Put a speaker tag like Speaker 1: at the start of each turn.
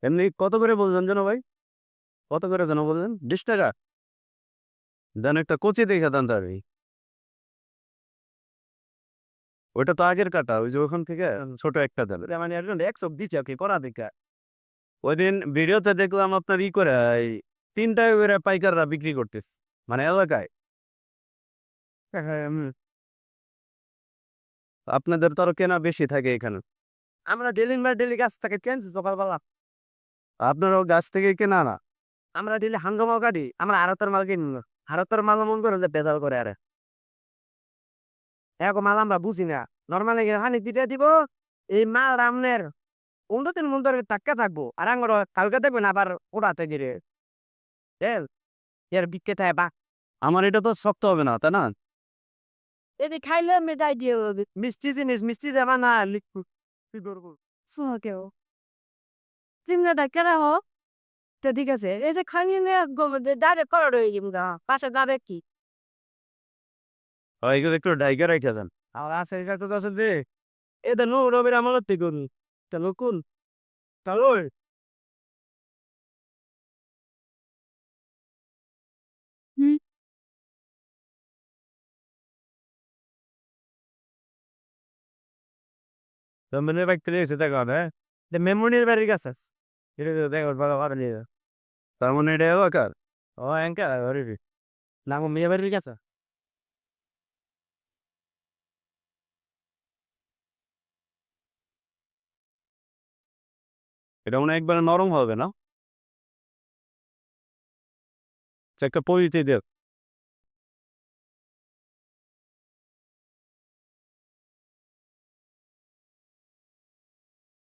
Speaker 1: এমনি কত করে বলছেন যেন ভাই? কত করে যেন বললেন? ৳20 দেন একটা কচি দেইখা দেন তাড়াতাড়ি। ওইটা তো আগের কাটা। ওই যে ওখান থেকে ছোট একটা দেন। তার মানে একজন ১ চোখ দিছে আরকি কড়া দেইখা। ওইদিন ভিডিওতে দেখলাম আপনার করে এই ৳৩ করে পাইকাররা বিক্রি করতেছে। মানে এলাকায়। হ্যাঁ, আপনাদের তো আরো কেনা বেশি থাকে এখানে। আমরা ডেইলি মাল ডেইলি গাছ থেকে কিনছি সকালবেলা। আপনারাও গাছ থেকেই কেনা না? আমরা ডেইলি হাঙ্গামাও কাটি। আমরা আড়তের মাল কিনি না। আড়তের মাল মন করে যে ভেজাল করে আরে। এরকম মাল আমরা বুঝি না। নরমালি হানি দিতে দিব। এই মাল আমনের ১৫ দিন মন ধরে টাটকা থাকবো। আর আঙ্গর কালকে দেখবেন আবার পোড়াতে গিরে। বুঝছেন? এর বিক্রেতায় বা আমার এটা তো শক্ত হবে না, তাই না? এদি খাইলে মেজাই দিয়ে মিষ্টি জিনিস, মিষ্টি যাবা না লিকু কি করব?
Speaker 2: সুহাগেও। চিংড়াটা কেনা হোক তো ঠিক আছে। এই যে খাইয়ে নিয়ে ডাইরেক্ট করা রয়ে গেম গা। পাশে যাবে কি?
Speaker 1: এগুলো একটু ডাইকা রাইখা দেন। আর আছে এটা তো আছে যে এটা নো রবির আমানত থেকে করুন। তা নকুল তাহলে
Speaker 2: হুম।
Speaker 1: Também vai ter esse agora, né? The memory very gasas. এটা দেখো ভালো ভালো নিয়ে তার মানে এটা এলাকার ও এঙ্কা হরিবি না আমার মেয়ে বাড়ির কাছে এটা মনে হয় একবারে নরম হবে না একটা পরিচয় দেব